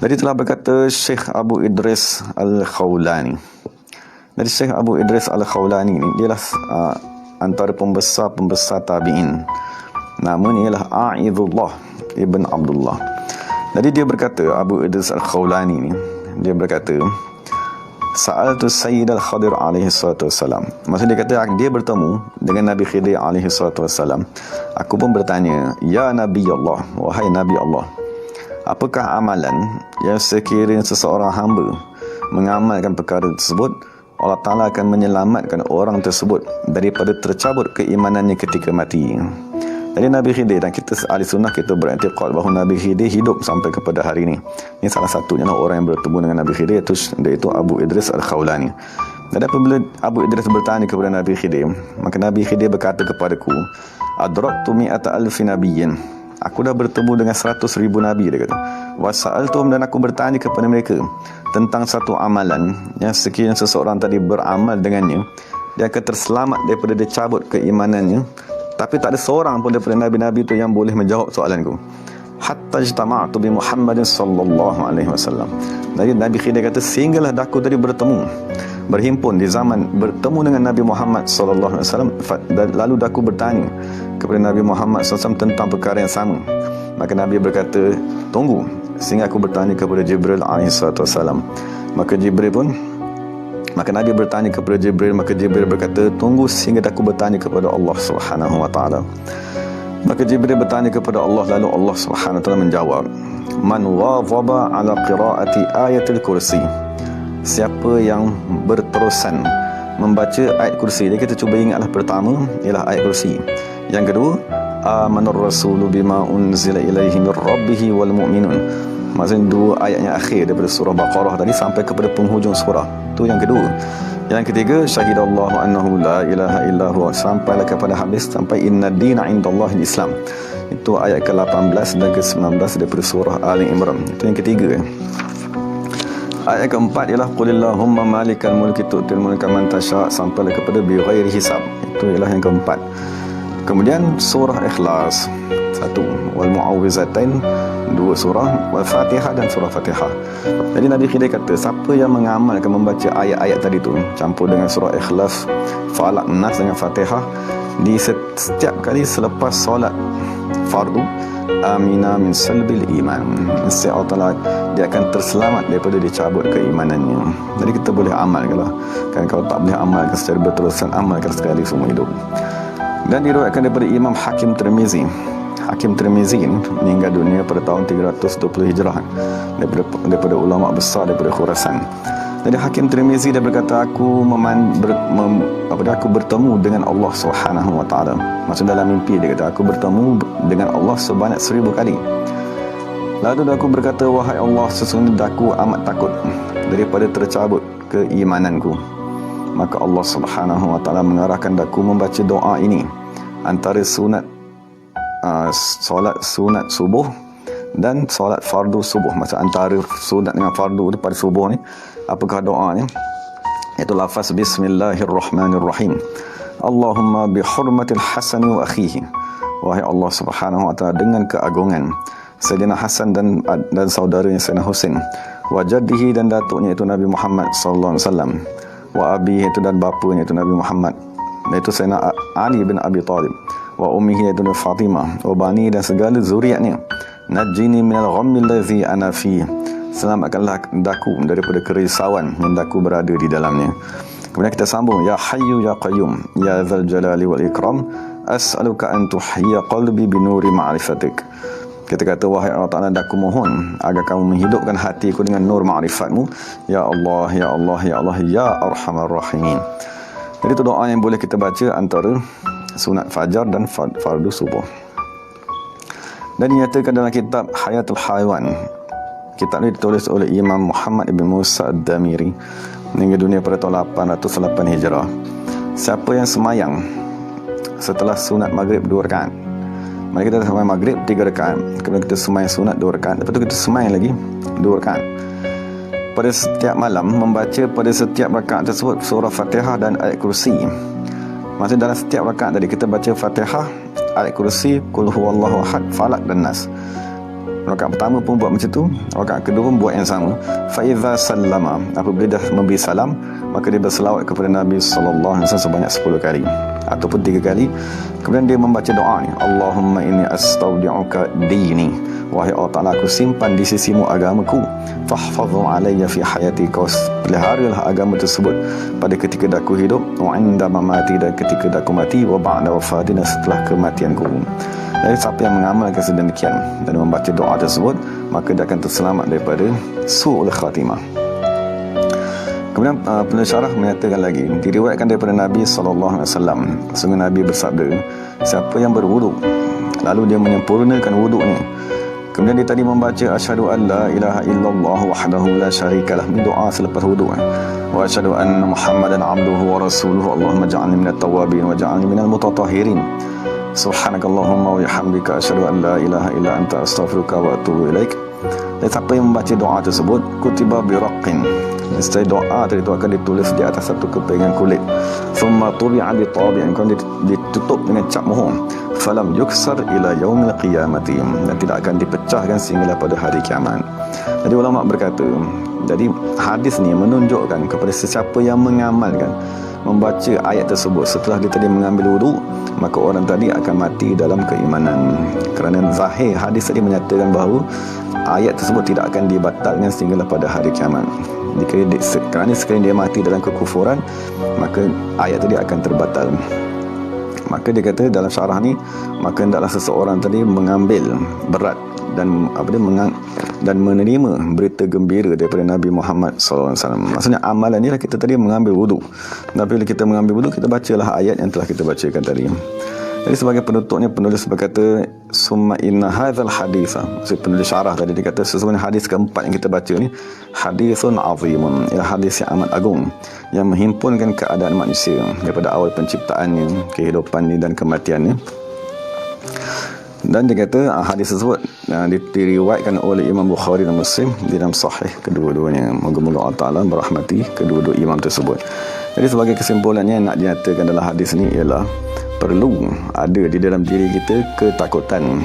Jadi telah berkata Syekh Abu Idris Al-Khawlani. Jadi Syekh Abu Idris Al-Khawlani ni dia lah antara pembesar-pembesar tabi'in. Nama ni ialah A'idullah Ibn Abdullah. Jadi dia berkata, Abu Idris Al-Khawlani ni, dia berkata, Sa'altu Sayyid Al-Khadir alaihi salatu wassalam. Maksud dia kata, dia bertemu dengan Nabi Khidir alaihi salatu wassalam. Aku pun bertanya, Ya Nabi Allah, wahai Nabi Allah, apakah amalan yang sekiranya seseorang hamba mengamalkan perkara tersebut, Allah Ta'ala akan menyelamatkan orang tersebut daripada tercabut keimanannya ketika mati. Jadi Nabi Khidir, dan kita ahli sunnah, kita beriktikad bahawa Nabi Khidir hidup sampai kepada hari ini. Ini salah satunya orang yang bertemu dengan Nabi Khidir, iaitu Abu Idris Al-Khawlani. Dan apabila Abu Idris bertanya kepada Nabi Khidir, maka Nabi Khidir berkata kepadaku, Adraktu mi'ata alfi nabiyyin. Aku dah bertemu dengan 100,000 Nabi, dia kata. Wasa'altuhum, dan aku bertanya kepada mereka tentang satu amalan yang sekiranya seseorang tadi beramal dengannya, dia akan terselamat daripada dicabut keimanannya. Tapi tak ada seorang pun daripada Nabi-Nabi itu yang boleh menjawab soalanku. Hatta ijtama'tu bi Muhammadin sallallahu alaihi wasallam. Jadi Nabi Khidir kata, sehinggalah aku tadi berhimpun di zaman bertemu dengan Nabi Muhammad sallallahu alaihi wasallam, lalu aku bertanya kepada Nabi Muhammad SAW tentang perkara yang sama. Maka Nabi berkata, tunggu sehingga aku bertanya kepada Jibril alaihissalam. Maka Nabi bertanya kepada Jibril, maka Jibril berkata, tunggu sehingga aku bertanya kepada Allah Subhanahu wa taala. Maka Jibril bertanya kepada Allah, lalu Allah Subhanahu wa taala menjawab, Man wadhaba ala qiraati ayatil kursi. Siapa yang berterusan membaca ayat kursi. Jadi kita cuba ingatlah, pertama ialah ayat kursi. Yang kedua, amanar rasulu bima unzila ilaihi min rabbih wal mu'minun. Maksudnya dua ayat yang akhir daripada surah Baqarah tadi sampai kepada penghujung surah. Itu yang kedua. Yang ketiga, syahidallahu annahu la ilaha illa huwa, sampailah kepada habis, sampai inna dina indallahi Islam. Itu ayat ke-18 dan ke-19 daripada surah Ali Imran. Itu yang ketiga. Ayat keempat ialah qulillahumma malikal mulki tu'til mulka man tasha', sampailah kepada bi ghairi hisab. Itu ialah yang keempat. Kemudian surah Ikhlas 1, wal mu'awwizatain 2 surah, wal Fatihah dan surah Fatihah. Jadi Nabi Khidir kata, siapa yang mengamalkan membaca ayat-ayat tadi tu campur dengan surah Ikhlas, Falaq, Nas dengan Fatihah di setiap kali selepas solat fardu, amina min salbil iman, Allah Ta'ala dia akan terselamat daripada dicabut keimanannya. Jadi kita boleh amalkan, kan kalau tak boleh amalkan secara berterusan, amalkan sekali semua hidup. Dan diriwayatkan daripada Imam Hakim Tirmizi. Hakim Tirmizi ini meninggal dunia pada tahun 320 Hijrah, daripada ulama besar daripada Khurasan. Jadi Hakim Tirmizi dia berkata, aku bertemu dengan Allah Subhanahu wa taala. Maksud dalam mimpi dia kata, aku bertemu dengan Allah sebanyak 1000 kali. Lalu aku berkata, wahai Allah, sesungguhnya aku amat takut daripada tercabut keimananku. Maka Allah Subhanahu wa taala mengarahkan aku membaca doa ini antara solat sunat subuh dan solat fardu subuh. Maksud antara sunat dengan fardu pada subuh ni, apakah doanya? Itu lafaz bismillahirrahmanirrahim. Allahumma bihurmatil Hasani wa akhihi. Wahai Allah Subhanahu wa taala, dengan keagungan Sayyidina Hasan dan saudaranya Sayyidina Husain, wa jaddihi, dan datuknya itu Nabi Muhammad sallallahu alaihi wasallam, wa abihi, itu dan bapanya itu Nabi Muhammad, iaitu Sayyidina Ali bin Abi Talib, wa ummihi, iaitu Fatimah, wa bani, dan segala zuriatnya. Najjini minal ghammil ladzi ana fi. Selamatkanlah daku daripada kerisauan yang daku berada di dalamnya. Kemudian kita sambung, ya hayyu ya qayyum ya dzal jalali wal ikram, as'aluka an tuhyiya qalbi bi nuri ma'rifatik. Kita kata, wahai Allah Ta'ala, aku mohon agar kamu menghidupkan hatiku dengan nur ma'rifatmu. Ya Allah, ya Allah, ya Allah, ya Arhamar Rahimin. Jadi itu doa yang boleh kita baca antara sunat fajar dan fardu subuh. Dan dinyatakan dalam kitab Hayatul Hayawan. Kitab ini ditulis oleh Imam Muhammad ibn Musa ad-Damiri, meninggal dunia pada tahun 808 Hijrah. Siapa yang semayang setelah sunat maghrib 2 rakaat, mari kita semayang maghrib 3 rakaat, kemudian kita semayang sunat 2 rakaat, lepas tu kita semayang lagi 2 rakaat. Pada setiap malam membaca pada setiap rakaat tersebut surah Fatihah dan ayat kursi. Maksudnya dalam setiap rakaat tadi kita baca Fatihah, ayat kursi, qul huwallahu ahad, Falaq dan Nas. Rakaat pertama pun buat macam tu, rakaat kedua pun buat yang sama. Fa idza sallama, apabila dah memberi salam, maka dia berselawat kepada Nabi sallallahu alaihi wasallam sebanyak 10 kali ataupun 3 kali. Kemudian dia membaca doa ni, Allahumma inni astaudi'uka dini, wahai Allah Ta'ala, aku simpan di sisimu agamaku, fahfazhu alayya fi hayati, kau peliharalah agama tersebut pada ketika aku hidup, wa inda mamati, dan ketika aku mati, wa ba'da wafati, dan setelah kematianku. Jadi siapa yang mengamalkan sedemikian dan membaca doa tersebut, maka dia akan terselamat daripada su'ul khatimah. Kemudian penulis syarah menyatakan lagi, diriwayatkan daripada Nabi SAW, sungguh Nabi bersabda, siapa yang berwuduk lalu dia menyempurnakan wuduknya, kemudian dia tadi membaca asyhadu an la ilaha illallah wahdahu la syarikalah, ini doa selepas wuduk, wa asyhadu anna muhammadan abduhu wa rasuluhu, Allahumma ja'alni minat tawabin wa ja'alni minal mutatahhirin, subhanakallahumma wa bihamdika asyhadu an la ilaha illa anta astaghfiruka wa atubu ilaik. Dan siapa yang membaca doa tersebut, kutiba biraqin, setelah doa tadi itu akan ditulis di atas satu kepengan kulit, thumma tubi'a bi tabi'in, kemudian ditutup dengan cap mohon, falam yuksar ila yaumil qiyamati, dan tidak akan dipecahkan sehinggalah pada hari kiamat. Jadi ulama berkata, jadi hadis ni menunjukkan kepada sesiapa yang mengamalkan membaca ayat tersebut setelah dia tadi mengambil wudu, maka orang tadi akan mati dalam keimanan. Kerana zahir hadis tadi menyatakan bahawa ayat tersebut tidak akan dibatalkan sehinggalah pada hari kiamat. Kerana sekiranya dia mati dalam kekufuran, maka ayat tadi akan terbatal. Maka dia kata dalam syarah ni, maka hendaklah seseorang tadi mengambil berat dan dan menerima berita gembira daripada Nabi Muhammad SAW. Maksudnya amalan ni lah kita tadi mengambil wudu. Dan bila kita mengambil wudu, kita bacalah ayat yang telah kita bacakan tadi. Jadi sebagai penutupnya, penulis berkata, summa inna hadzal haditha, maksud penulis syarah tadi dia kata, sesungguhnya hadis keempat yang kita baca ni hadithun azimun, ialah hadis yang amat agung, yang menghimpunkan keadaan manusia daripada awal penciptaannya, kehidupannya dan kematiannya. Dan dia kata hadis tersebut diriwayatkan oleh Imam Bukhari dan Muslim di dalam sahih kedua-duanya. Moga-moga Allah Ta'ala merahmati kedua-dua imam tersebut. Jadi sebagai kesimpulannya yang nak dinyatakan dalam hadis ini ialah perlu ada di dalam diri kita ketakutan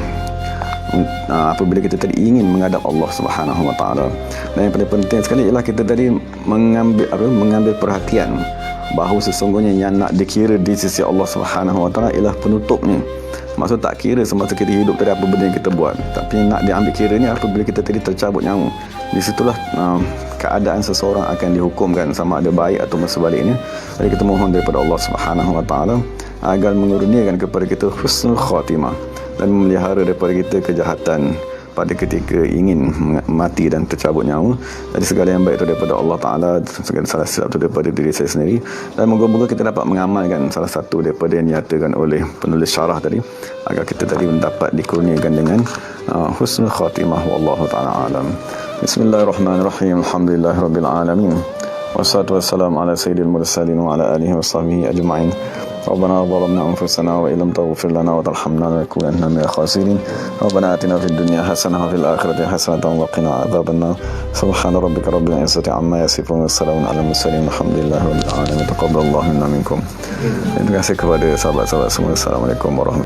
apabila kita tadi ingin menghadap Allah Subhanahu Wa Taala. Dan yang paling penting sekali ialah kita tadi mengambil perhatian bahawa sesungguhnya yang nak dikira di sisi Allah Subhanahu Wa Taala ialah penutupnya. Maksud tak kira semasa kita hidup tadi apa benda yang kita buat, tapi nak diambil kira ni apabila kita tadi tercabut nyawa. Di situlah keadaan seseorang akan dihukumkan sama ada baik atau sebaliknya. Jadi kita mohon daripada Allah Subhanahu Wa Taala agar mengurniakan kepada kita husnul khatimah dan memelihara daripada kita kejahatan pada ketika ingin mati dan tercabut nyawa. Jadi segala yang baik itu daripada Allah Ta'ala, segala salah silap itu daripada diri saya sendiri. Dan moga-moga kita dapat mengamalkan salah satu daripada yang dinyatakan oleh penulis syarah tadi, agar kita tadi mendapat dikurniakan dengan husnul khatimah. Wallahu ta'ala alam. Bismillahirrahmanirrahim. Alhamdulillahirabbil alamin. Wassalatu wassalamu ala sayyidil mursalin wa ala alihi wa sahbihi ajma'in. ربنا ظلمنا أنفسنا وإن لم تغفر لنا وترحمنا لنكونن من الخاسرين ربنا آتنا في الدنيا حسنة وفي الآخرة حسنة وقنا عذاب النار سبحان ربك رب العزة عما يصفون والسلام على المرسلين الحمد لله رب العالمين تقبل الله منا منكم. Terima kasih kepada sahabat-sahabat semua. Assalamualaikum warahmatullahi wabarakatuh.